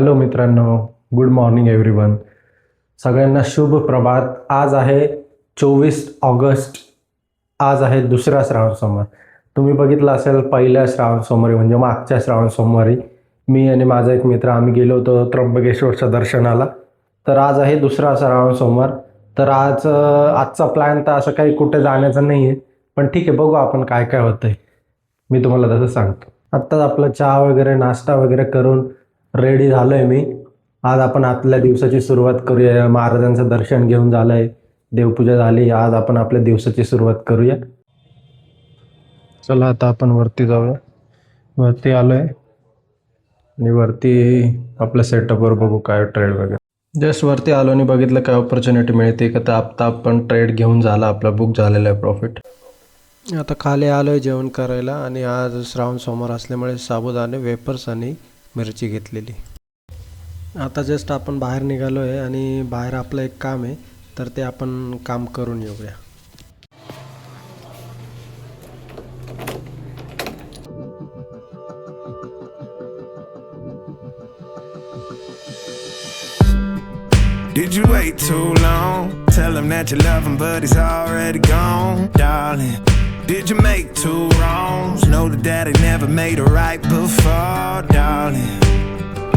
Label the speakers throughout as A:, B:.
A: Hello मित्रांनो, good morning everyone. सगळ्यांना शुभ प्रभात. आज आहे 24 ऑगस्ट. आज आहे दुसरा श्रावण सोमवार. तुम्ही बघितलं असेल, पहिल्या श्रावण सोमवारी म्हणजे मागच्या श्रावण सोमवारी मी आणि माझा एक मित्र आम्ही गेलो होतो त्र्यंबकेश्वरच्या दर्शनाला. तर आज आहे दुसरा श्रावण सोमवार. तर आजचा प्लॅन तर असं काही कुठे जाण्याचं नाही आहे, पण ठीक आहे, बघू आपण काय काय होतंय. मी तुम्हाला तसं सांगतो. आत्ताच आपलं चहा वगैरे नाश्ता वगैरे करून रेडी झालो आहे मी. आज आपण आपल्या दिवसाची सुरुवात करूया. महाराजांचं दर्शन घेऊन झालं आहे, देवपूजा झाली. आज आपण आपल्या दिवसाची सुरुवात करूया. चला आता आपण वरती जाऊया. वरती आलो आहे आणि वरती आपल्या सेटअपवर बघू काय ट्रेड वगैरे. जस्ट वरती आलो आणि बघितलं काय ऑपॉर्च्युनिटी मिळते का, तर आता आपण ट्रेड घेऊन झाला, आपला बुक झालेला आहे प्रॉफिट. आता खाली आलो आहे जेवण करायला आणि आज श्रावण सोमवार असल्यामुळे साबुदाणे, वेपर्स आणि मिरची घेतलेली. आता जस्ट आपण बाहेर निघालो आहे आणि बाहेर आपलं एक काम आहे, तर ते आपण काम करून येऊया.
B: Did you wait too long? Tell him that you love him, but he's already gone, darling. Did you make two wrongs? Know that daddy never made a right before, darling.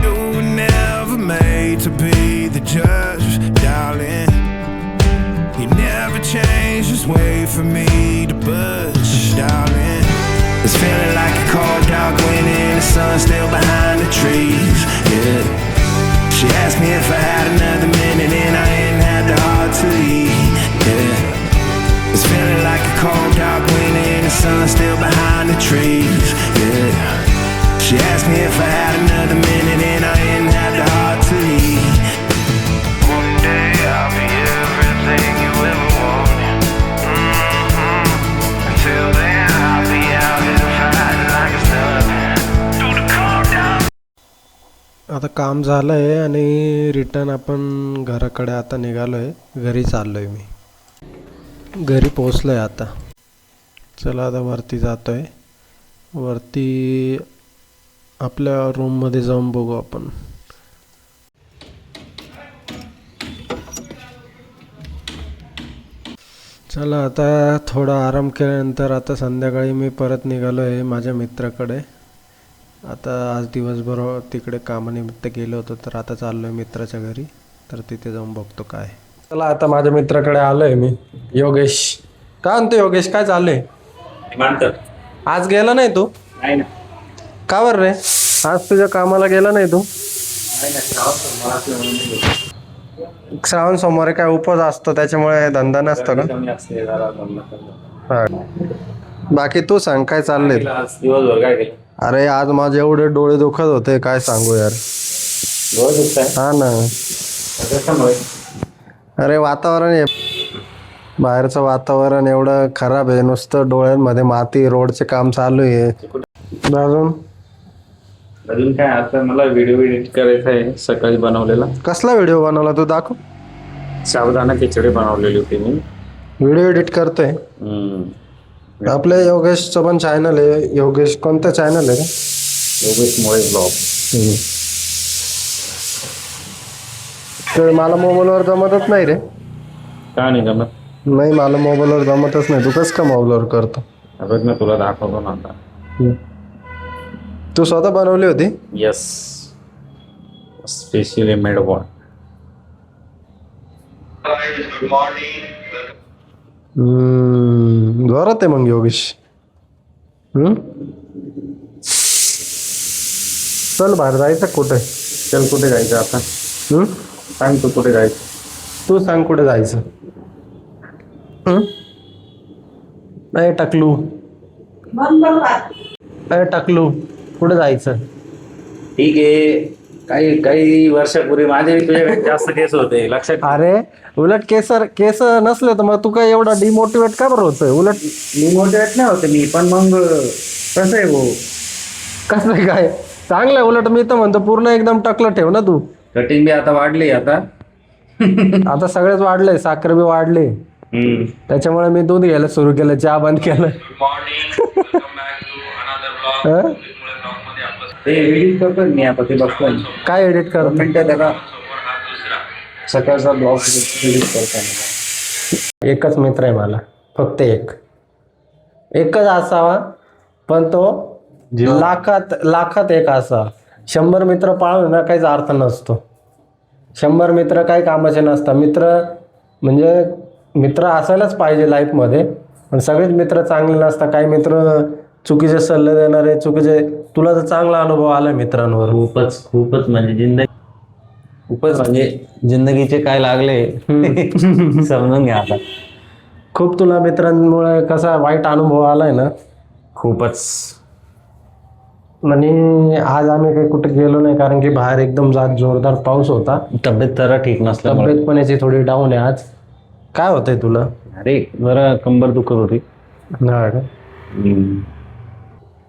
B: You were never made to be the judge, darling. He never changed his way for me to budge, darling. It's feeling like a cold dark winter and the sun's still behind the trees, yeah. She asked me if I had another minute and I ain't had the heart to leave, yeah. It's feeling like a cold dark winter and the sun's still behind the trees, yeah. She asked me if I had another minute and I ain't had the heart to leave. One day I'll be everything you ever wanted, Until then I'll be out here fighting like it's nothing. Do the calm down.
A: आता काम झालं आहे आणि return आपण घराकडे आता निघालो आहे. घरी चाललो आहे मी. घरी पोचलो आहे आता. चला आता वरती जातो आहे. वरती आपल्या रूममध्ये जाऊन बघू आपण. चला आता थोडा आराम केल्यानंतर आता संध्याकाळी मी परत निघालो आहे माझ्या मित्राकडे. आता आज दिवसभर तिकडे कामानिमित्त गेलो होतो, तर आता चाललो आहे मित्राच्या घरी, तर तिथे जाऊन बघतो काय. चला आता माझ्या मित्राकडे आलो आहे मी. योगेश, काय म्हणतो योगेश, काय चालू आहे? आज गेला नाही तू?
C: नाही ना.
A: का बरं रे? आज तुझ्या कामाला गेला नाही तू? श्रावण सोमवारी काय उपवास असतो त्याच्यामुळे धंदा नसतो का? हा. बाकी तू सांग काय चाललंय?
C: दिवसभर काय केलं?
A: अरे आज माझे एवढे डोळे दुखत होते, काय सांगू यार.
C: डोळे दुखताय?
A: हा ना.
C: कशामुळे?
A: अरे वातावरण आहे, बाहेरचं वातावरण एवढं खराब आहे, नुसतं डोळ्यांमध्ये माती, रोडचे काम चालू आहे.
C: अजून काय, आता मला व्हिडिओ एडिट करायचा आहे, सकाळी बनवलेला.
A: कसला व्हिडिओ बनवला तू? दाखव.
C: साबुदाणा खिचडी बनवलेली होती मी.
A: व्हिडिओ एडिट करतोय? आपल्या योगेशचं पण चॅनल आहे. योगेश कोणतं चॅनल आहे?
C: योगेश मोळे ब्लॉग.
A: तर मला मोबाईलवर जमतच नाही रे.
C: का नाही जमत?
A: नाही, मला मोबाईलवर जमतच नाही. तू कसं का मोबाईलवर करतो?
C: बघ ना, तुला दाखवतो ना आता.
A: तू स्वतः बनवली होती?
C: Yes, specially made one.
A: जोरात आहे मग योगेश. चल बाहेर जायचं कुठे?
C: चल, कुठे जायचं आता? सांग तू कुठे जायचं.
A: तू सांग कुठे जायचं. नाही टाकलू, नाही टाकलू, कुठे जायचं?
C: ठीक आहे. काही वर्षापूर्वी माझे तुझ्याकडे जास्त केस होते, लक्षात.
A: अरे उलट केस नसले तर मग तू काय एवढा डिमोटिवेट का बरं होतोय? उलट
C: डिमोटिवेट नाही होते मी, पण मग कसं आहे भाऊ,
A: कसं काय चांगलं आहे. उलट मी तर म्हणतो पूर्ण एकदम टकलं ठेव ना तू.
C: कटिंग बी आता वाढली.
A: आता सगळेच वाढलंय, साखर बी वाढली, त्याच्यामुळे मी दूध घ्यायला सुरू केलं, चहा बंद केलं.
C: ते एडिट करतो मी आता ते बघतोय
A: काय एडिट करतो?
C: मिनिटं त्याला सकाळचा ब्लॉग एडिट करताना.
A: एकच मित्र आहे मला, फक्त एकच असावा, पण तो लाखात एक असावा. 100 मित्र पाळून ना काहीच अर्थ नसतो. 100 मित्र काही कामाचे नसतात. म्हणजे मित्र असायलाच पाहिजे लाईफमध्ये, पण सगळेच मित्र चांगले नसतात. काही मित्र चुकीचे सल्ले देणारे, चुकीचे. तुला तर चांगला अनुभव आला मित्रांवर.
C: खूपच म्हणजे जिंदगीचे काय लागले समजून घ्या आता.
A: खूप तुला मित्रांमुळे कसा वाईट अनुभव आलाय ना.
C: खूपच.
A: आणि आज आम्ही काही कुठे गेलो नाही, कारण की बाहेर एकदम जोरदार पाऊस होता.
C: तब्येत जरा ठीक नसल्यामुळे.
A: तब्येत पण याची थोडी डाऊन आहे आज. काय होतंय तुला?
C: अरे जरा कंबर दुखत होती.
A: नाही का?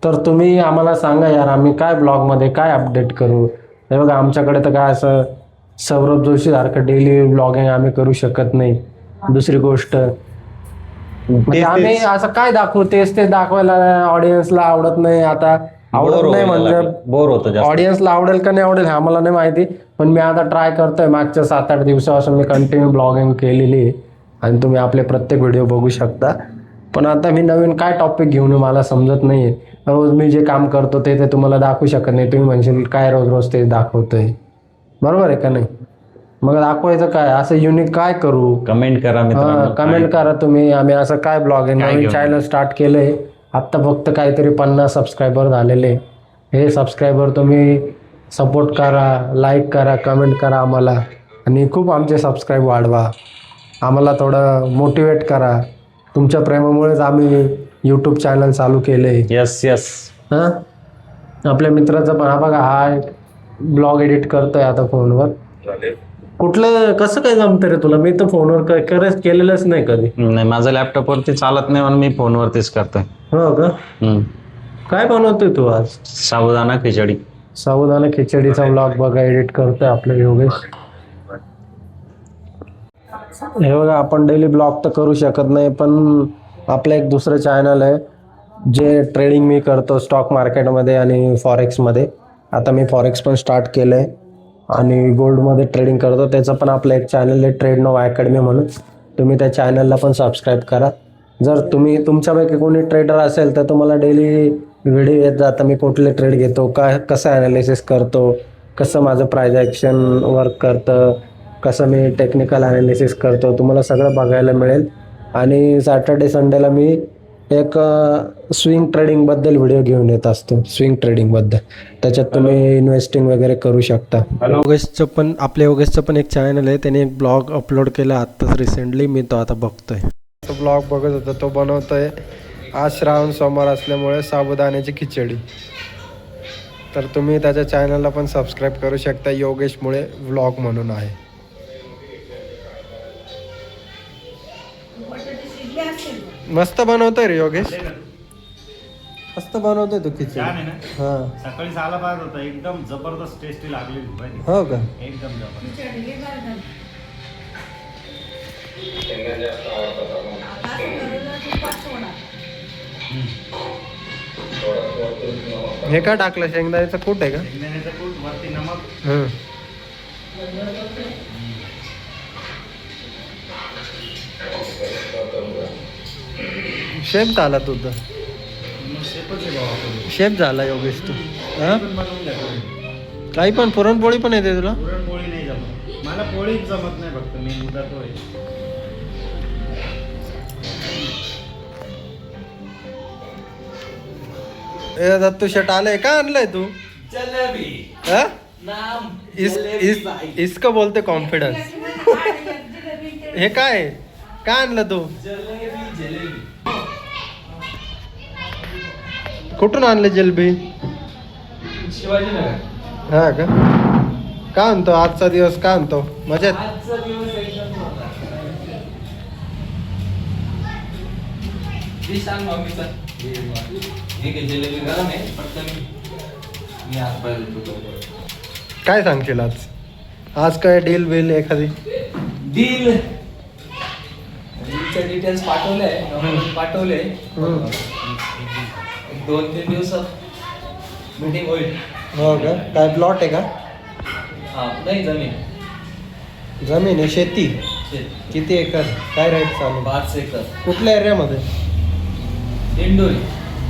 A: तर तुम्ही आम्हाला सांगा यार, आम्ही काय ब्लॉगमध्ये काय अपडेट करू. हे बघा, आमच्याकडे तर काय असं सौरभ जोशी सारखं डेली ब्लॉगिंग आम्ही करू शकत नाही. दुसरी गोष्ट म्हणजे आम्ही असं काय दाखवू, तेच दाखवायला ऑडियन्सला आवडत नाही. आता आवडत नाही म्हणजे
C: बोर होतं.
A: ऑडियन्सला आवडेल का नाही आवडेल हे आम्हाला नाही माहिती, पण मी आता ट्राय करतोय. मागच्या 7-8 दिवसापासून मी कंटिन्यू ब्लॉगिंग केलेली आहे आणि तुम्ही आपले प्रत्येक व्हिडिओ बघू शकता. पण आता मी नवीन काय टॉपिक घेऊन मला समजत नाहीये. रोज मी जे काम करतो ते तुम्हाला दाखवू शकत नाही. तुम्ही म्हणशील काय रोज ते दाखवतोय, बरोबर आहे का नाही? मग दाखवायचं काय, असं युनिक काय करू?
C: कमेंट करा मित्रांनो.
A: कमेंट करा तुम्ही. आम्ही असं काय ब्लॉगिंग नवीन चॅनल स्टार्ट केलंय. आत्ता फक्त काहीतरी 50 सबस्क्रायबर झालेले. हे सबस्क्रायबर तुम्ही सपोर्ट करा, लाईक करा, कमेंट करा आम्हाला, आणि खूप आमचे सबस्क्राईब वाढवा. आम्हाला थोडं मोटिवेट करा. तुमच्या प्रेमामुळेच आम्ही यूट्यूब चॅनल चालू केले.
C: यस.
A: हां, आपल्या मित्राचं पण हा बघा, हा ब्लॉग एडिट करतोय आता फोनवर. कुठलं कसं काय जमतं रे तुला? मी तर फोनवर केलेलंच नाही कधी.
C: नाही, माझं लॅपटॉपवरती चालत नाही म्हणून मी फोनवरतीच करतोय.
A: हो का? काय बनवतोय तू आज?
C: साबुदाणा खिचडी.
A: साबुदाणा खिचडीचा ब्लॉग बघा, एडिट करतोय आपलं योगेश. हे बघा, आपण डेली ब्लॉग तर करू शकत नाही, पण आपलं एक दुसरं चॅनल आहे जे ट्रेडिंग मी करतो स्टॉक मार्केटमध्ये आणि फॉरेक्समध्ये. आता मी फॉरेक्स पण स्टार्ट केलं आहे आणि गोल्डमध्ये ट्रेडिंग करतो. त्याचं पण आपलं एक चॅनल आहे, ट्रेड नो अकॅडमी म्हणून. तुम्ही त्या चॅनलला पण सबस्क्राईब करा. जर तुमच्यापैकी कोणी ट्रेडर असेल तर तुम्हाला डेली व्हिडिओ येत जातं. मी कुठले ट्रेड घेतो, कसं ॲनालिसिस करतो, कसं माझं प्राइस ॲक्शन वर्क करतं, कसं मी टेक्निकल ॲनालिसिस करतो, तुम्हाला सगळं बघायला मिळेल. आणि सॅटर्डे संडेला मी एक स्विंग ट्रेडिंगबद्दल व्हिडिओ घेऊन येत असतो. स्विंग ट्रेडिंगबद्दल, त्याच्यात तुम्ही इन्व्हेस्टिंग वगैरे करू शकता. योगेशचं पण एक चॅनल आहे, त्याने एक ब्लॉग अपलोड केला आत्ताच रिसेंटली. मी तो आता बघतोय. तो ब्लॉग बघत होता, तो बनवतोय. आज श्रावण सोमवार असल्यामुळे साबुदाण्याची खिचडी. तर तुम्ही त्याच्या चॅनलला पण सबस्क्राईब करू शकता. योगेशमुळे व्लॉग म्हणून आहे. मस्त बनवतोय रे योगेश, मस्त बनवतोय तू खिचडी. हा,
D: सकाळी झाला पाहिजे होता, एकदम जबरदस्त टेस्टी लागली.
A: हो का?
D: एकदम जबरदस्त.
A: हे काय टाकलं? शेंगदाण्याचं कूट आहे का?
D: शेंगदाण्याचं कूट, वरती नमक.
A: शेफ झाला तू तर, शेफ झाला योगेश तू. हा, काही पण. पुरणपोळी पण येते तुला?
D: पुरणपोळी नाही जमत मला, पोळीच जमत नाही, फक्त मी उदातो आहे.
A: दत्तू शेट आलंय. काय आणलंय तू? इसका बोलते कॉन्फिडन्स. हे काय आणलं तू? कुठून आणलं जलेबी? हा का? काय म्हणतो आजचा दिवस? काय म्हणतो? मजेत? काय सांगशील आज काय डील बिल एखादी?
E: डिटेल्स पाठवले. 2-3 दिवसात मीटिंग होईल.
A: हो का? काय प्लॉट आहे का?
E: हा नाही जमीन
A: जमीन आहे, शेती
E: शेत.
A: किती एकर? काय रेट चालू?
E: 5 एकर
A: कुठल्या एरियामध्ये?
E: दिंडोरी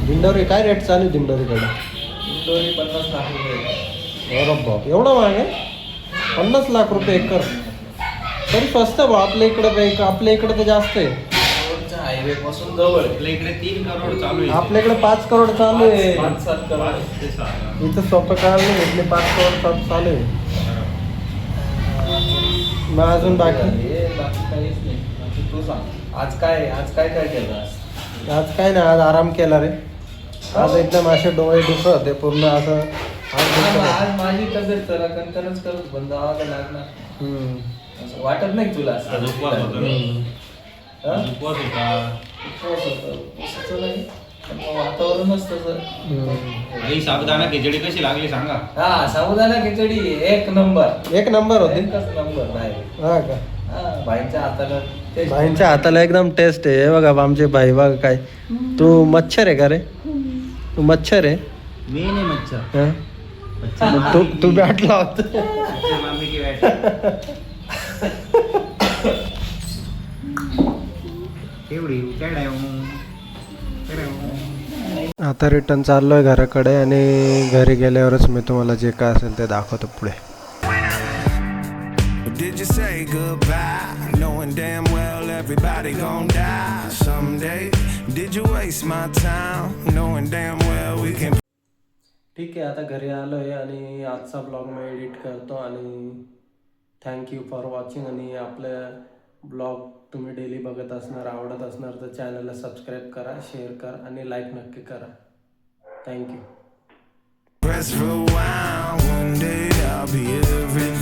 A: दिंडोरी. काय रेट चालू आहे दिंडोरीकडे?
E: दिंडोरी 50 लाख रुपये.
A: अरे बाप, एवढा महाग आहे? 50 लाख रुपये एकर. तरी स्वस्त भाऊ आपल्या इकडं. आपल्या इकडं तर जास्त आहे.
E: रोडच्या हायवे पासून जवळ
D: आपल्या इकडे 3 करोड चालू आहे.
A: आपल्याकडे 5 करोड चालू आहे.
E: 5-7 करोड.
D: ते 6.
A: इथं सोपं काळ नाही घेतले, 5 करोड चालू आहे. मग अजून बाकी
E: बाकी काहीच नाही. बाकी तू सांग आज काय केलं
A: आज काय नाही, आज आराम केला रे. आज एकदम असे डोळे दुखत होते पूर्ण असं.
E: आज माझी तब्येत जरा कंटनच करत बंद आवाज लागणार.
A: हम्म.
E: असं वाटत नाही तुला
D: आज उपवास होता ना. आज उपवास होता.
E: उपवास होतं. उपवासाचं नाही पण मग वातावरणच तसं.
D: आई साबुदाणा खिचडी कशी लागली सांगा.
E: हा साबुदाणा खिचडी एक नंबर.
A: एक नंबर होते.
E: एकच नंबर नाही.
A: हा का?
E: भाईंच्या हाताला taste.
A: भाईंच्या हाताला एकदम टेस्ट आहे. हे बघा आमचे भाई बघा काय. तू मच्छर आहे का रे? तू मच्छर आहे?
D: मी नाही मच्छर.
A: हा? तू बॅट लावत.
D: मम्मी की बॅट. केवढी काय
A: आता रिटर्न चाललोय घराकडे आणि घरी गेल्यावरच मी तुम्हाला जे काय असेल ते दाखवतो पुढे.
B: Did you say goodbye, knowing damn well everybody gon' die someday? Did you waste my time, knowing damn well we can?
A: ठीक आहे, आता घरी आलो आहे आणि आजचा ब्लॉग मी एडिट करतो. आणि थँक्यू फॉर वॉचिंग. आणि आपल्या ब्लॉग तुम्ही डेली बघत असणार, आवडत असणार तर चॅनलला सबस्क्राईब करा, शेअर करा आणि लाईक नक्की करा. Thank you.
B: Press rewind, one day I'll be everything